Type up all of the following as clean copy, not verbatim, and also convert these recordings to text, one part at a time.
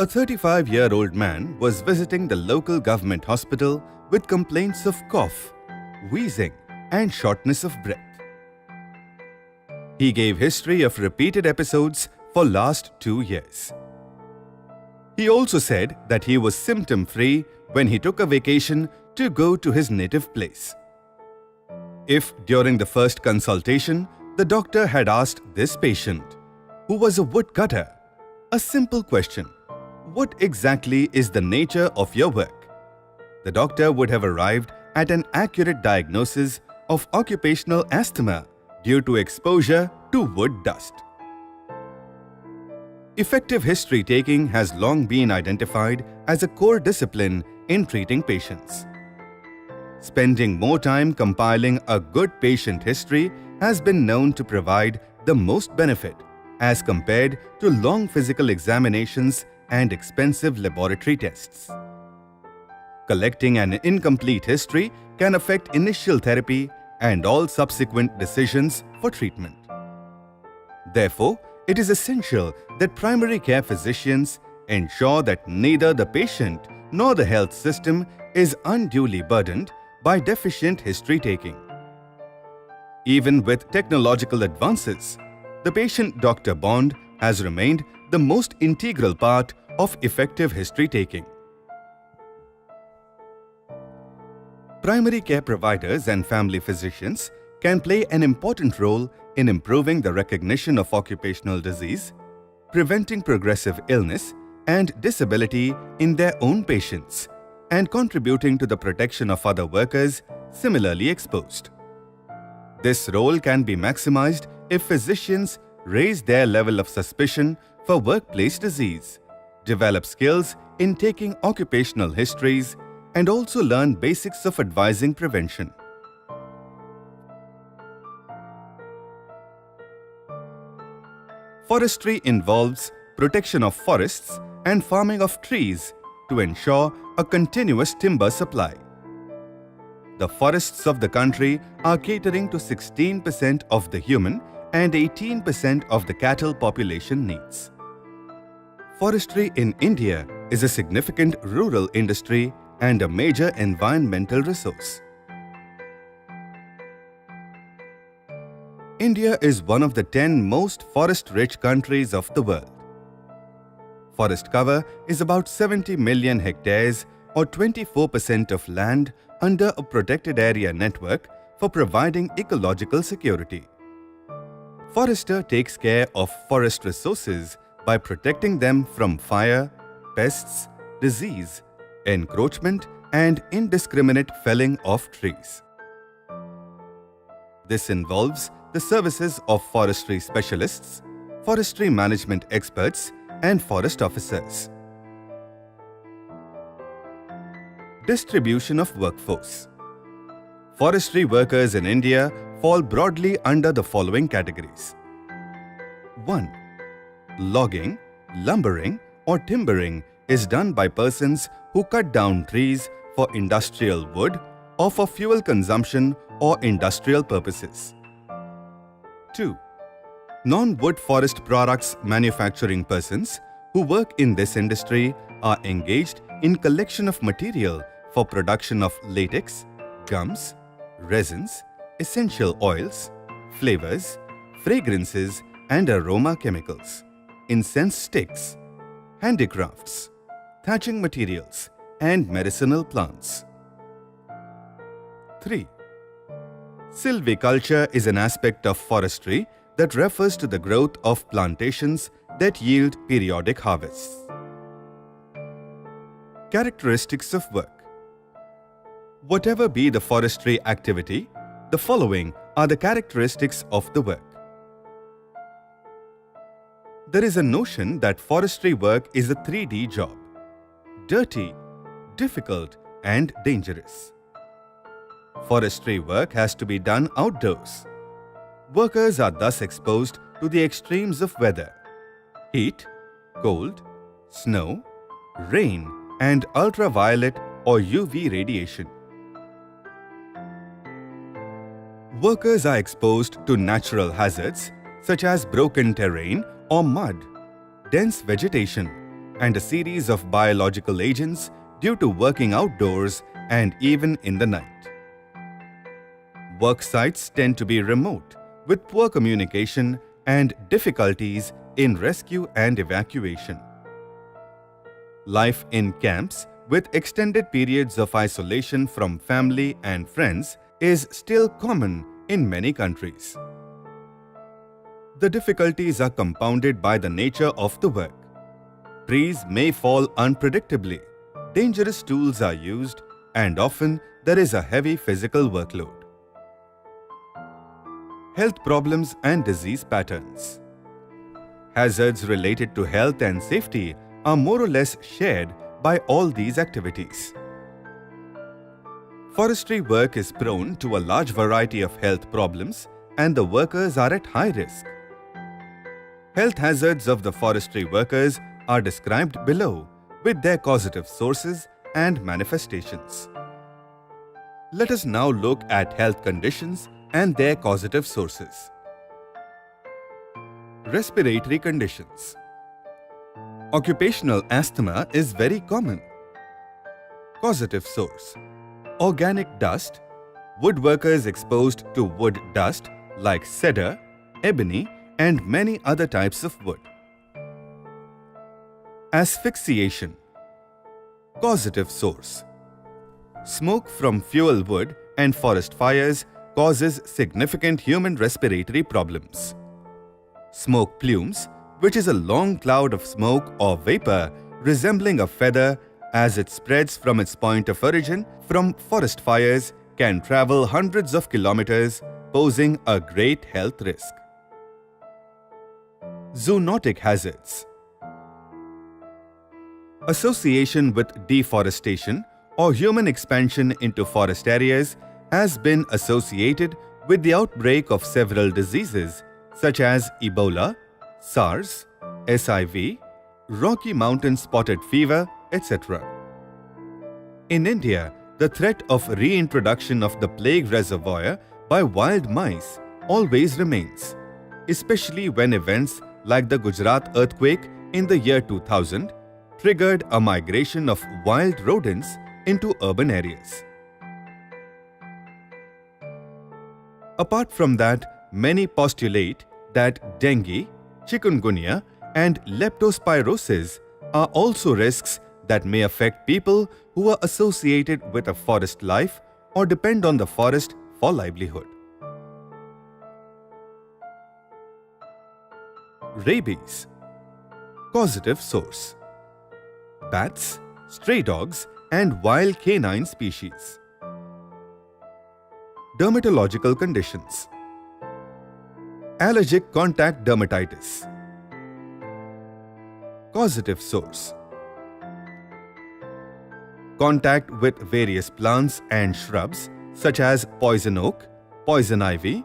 A 35-year-old man was visiting the local government hospital with complaints of cough, wheezing, and shortness of breath. He gave history of repeated episodes for last 2 years. He also said that he was symptom-free when he took a vacation to go to his native place. If during the first consultation, the doctor had asked this patient, who was a woodcutter, a simple question, "What exactly is the nature of your work?" the doctor would have arrived at an accurate diagnosis of occupational asthma due to exposure to wood dust. Effective history taking has long been identified as a core discipline in treating patients. Spending more time compiling a good patient history has been known to provide the most benefit as compared to long physical examinations and expensive laboratory tests. Collecting an incomplete history can affect initial therapy and all subsequent decisions for treatment. Therefore, it is essential that primary care physicians ensure that neither the patient nor the health system is unduly burdened by deficient history taking. Even with technological advances, the patient-doctor bond has remained the most integral part of effective history taking. Primary care providers and family physicians can play an important role in improving the recognition of occupational disease, preventing progressive illness and disability in their own patients, and contributing to the protection of other workers similarly exposed. This role can be maximized if physicians raise their level of suspicion for workplace disease, develop skills in taking occupational histories, and also learn basics of advising prevention. Forestry involves protection of forests and farming of trees to ensure a continuous timber supply. The forests of the country are catering to 16% of the human and 18% of the cattle population needs. Forestry in India is a significant rural industry and a major environmental resource. India is one of the 10 most forest-rich countries of the world. Forest cover is about 70 million hectares or 24% of land under a protected area network for providing ecological security. Forester takes care of forest resources by protecting them from fire, pests, disease, encroachment, and indiscriminate felling of trees. This involves the services of forestry specialists, forestry management experts, and forest officers. Distribution of workforce. Forestry workers in India fall broadly under the following categories. 1. Logging, lumbering, or timbering is done by persons who cut down trees for industrial wood or for fuel consumption or industrial purposes. 2. Non-wood forest products manufacturing persons who work in this industry are engaged in collection of material for production of latex, gums, resins, essential oils, flavors, fragrances and aroma chemicals, incense sticks, handicrafts, thatching materials, and medicinal plants. 3. Silviculture is an aspect of forestry that refers to the growth of plantations that yield periodic harvests. Characteristics of work. Whatever be the forestry activity, the following are the characteristics of the work. There is a notion that forestry work is a 3D job: dirty, difficult, and dangerous. Forestry work has to be done outdoors. Workers are thus exposed to the extremes of weather: heat, cold, snow, rain, and ultraviolet or UV radiation. Workers are exposed to natural hazards such as broken terrain or mud, dense vegetation, and a series of biological agents due to working outdoors and even in the night. Work sites tend to be remote, with poor communication and difficulties in rescue and evacuation. Life in camps with extended periods of isolation from family and friends is still common in many countries. The difficulties are compounded by the nature of the work. Trees may fall unpredictably, dangerous tools are used, and often there is a heavy physical workload. Health problems and disease patterns. Hazards related to health and safety are more or less shared by all these activities. Forestry work is prone to a large variety of health problems, and the workers are at high risk. Health hazards of the forestry workers are described below with their causative sources and manifestations. Let us now look at health conditions and their causative sources. Respiratory conditions. Occupational asthma is very common. Causative source: organic dust, woodworkers exposed to wood dust like cedar, ebony, and many other types of wood. Asphyxiation. Causative source: smoke from fuel wood and forest fires causes significant human respiratory problems. Smoke plumes, which is a long cloud of smoke or vapor resembling a feather as it spreads from its point of origin from forest fires, can travel hundreds of kilometers, posing a great health risk. Zoonotic hazards. Association with deforestation or human expansion into forest areas has been associated with the outbreak of several diseases such as Ebola, SARS, SIV, Rocky Mountain spotted fever, etc. In India, the threat of reintroduction of the plague reservoir by wild mice always remains, especially when events like the Gujarat earthquake in the year 2000 triggered a migration of wild rodents into urban areas. Apart from that, many postulate that dengue, chikungunya, and leptospirosis are also risks that may affect people who are associated with a forest life or depend on the forest for livelihood. Rabies. Causative source: bats, stray dogs, and wild canine species. Dermatological conditions. Allergic contact dermatitis. Causative source: contact with various plants and shrubs such as poison oak, poison ivy,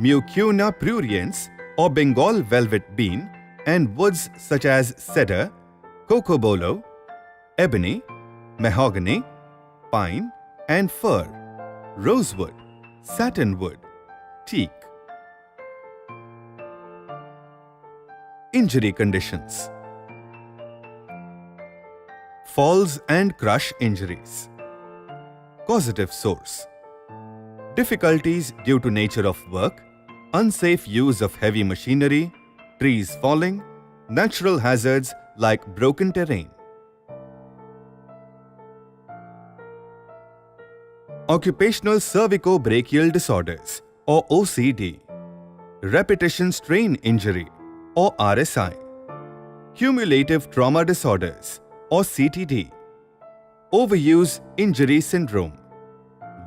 Mucuna pruriens or Bengal velvet bean, and woods such as cedar, cocobolo, ebony, mahogany, pine, and fir, rosewood, satinwood, teak. Injury conditions. Falls and crush injuries. Causative source: difficulties due to nature of work, unsafe use of heavy machinery, trees falling, natural hazards like broken terrain. Occupational cervico-brachial disorders or OCD, repetition strain injury or RSI, cumulative trauma disorders or CTD, overuse injury syndrome,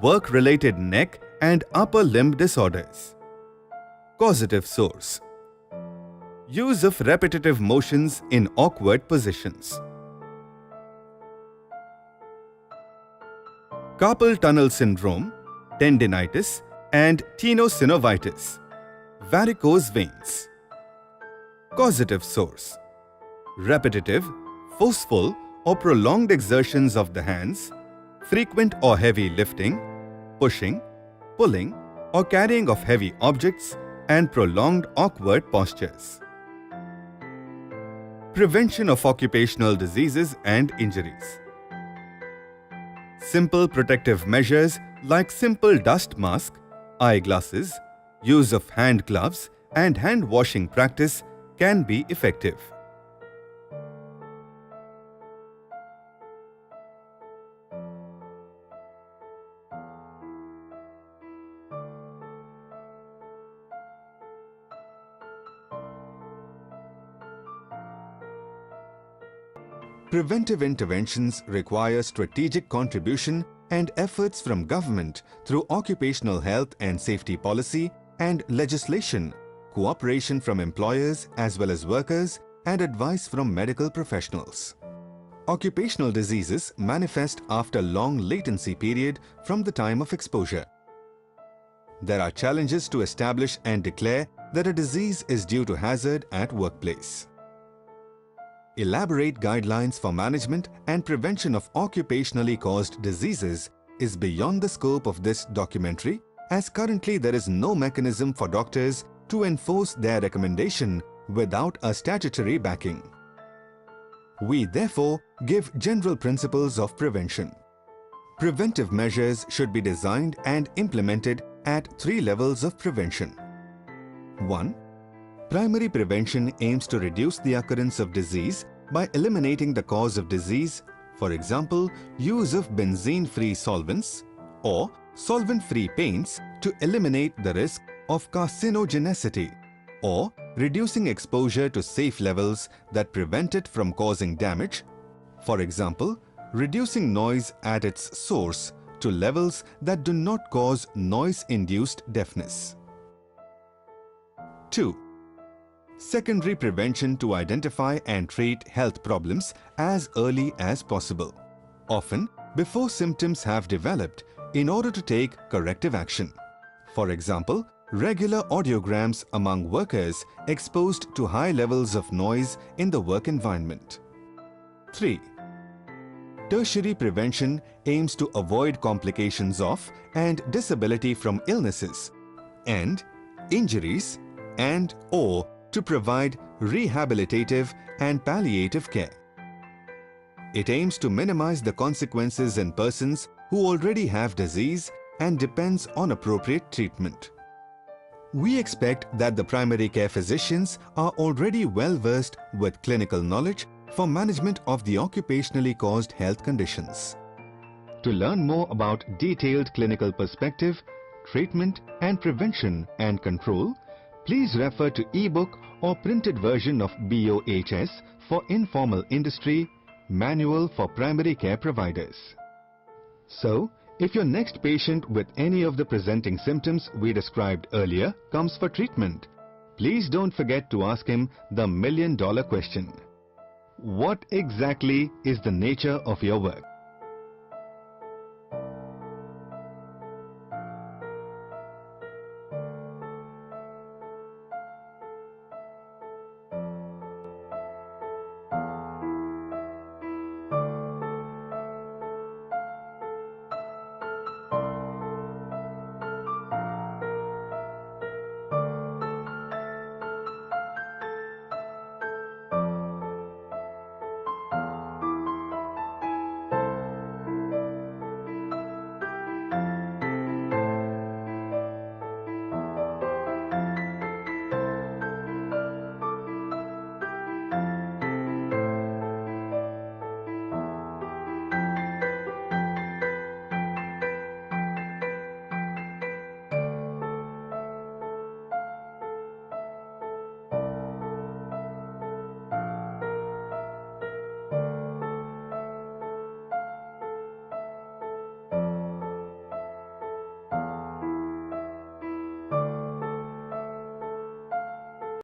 work-related neck and upper limb disorders. Causative source: use of repetitive motions in awkward positions. Carpal tunnel syndrome, tendinitis, and tenosynovitis, varicose veins. Causative source: repetitive, forceful, or prolonged exertions of the hands, frequent or heavy lifting, pushing, pulling, or carrying of heavy objects, and prolonged awkward postures. Prevention of occupational diseases and injuries. Simple protective measures like simple dust mask, eyeglasses, use of hand gloves, and hand washing practice can be effective. Preventive interventions require strategic contribution and efforts from government through occupational health and safety policy and legislation, cooperation from employers as well as workers, and advice from medical professionals. Occupational diseases manifest after long latency period from the time of exposure. There are challenges to establish and declare that a disease is due to hazard at workplace. Elaborate guidelines for management and prevention of occupationally caused diseases is beyond the scope of this documentary, as currently there is no mechanism for doctors to enforce their recommendation without a statutory backing. We therefore give general principles of prevention. Preventive measures should be designed and implemented at 3 levels of prevention. 1. Primary prevention aims to reduce the occurrence of disease by eliminating the cause of disease, for example, use of benzene-free solvents or solvent-free paints to eliminate the risk of carcinogenicity, or reducing exposure to safe levels that prevent it from causing damage, for example, reducing noise at its source to levels that do not cause noise-induced deafness. 2. Secondary prevention to identify and treat health problems as early as possible, often before symptoms have developed, in order to take corrective action. For example, regular audiograms among workers exposed to high levels of noise in the work environment. 3. Tertiary prevention aims to avoid complications of and disability from illnesses and injuries and/or to provide rehabilitative and palliative care. It aims to minimize the consequences in persons who already have disease and depends on appropriate treatment. We expect that the primary care physicians are already well versed with clinical knowledge for management of the occupationally caused health conditions. To learn more about detailed clinical perspective, treatment and prevention and control, please refer to e-book or printed version of BOHS for informal industry, manual for primary care providers. So, if your next patient with any of the presenting symptoms we described earlier comes for treatment, please don't forget to ask him the $1 million question. What exactly is the nature of your work?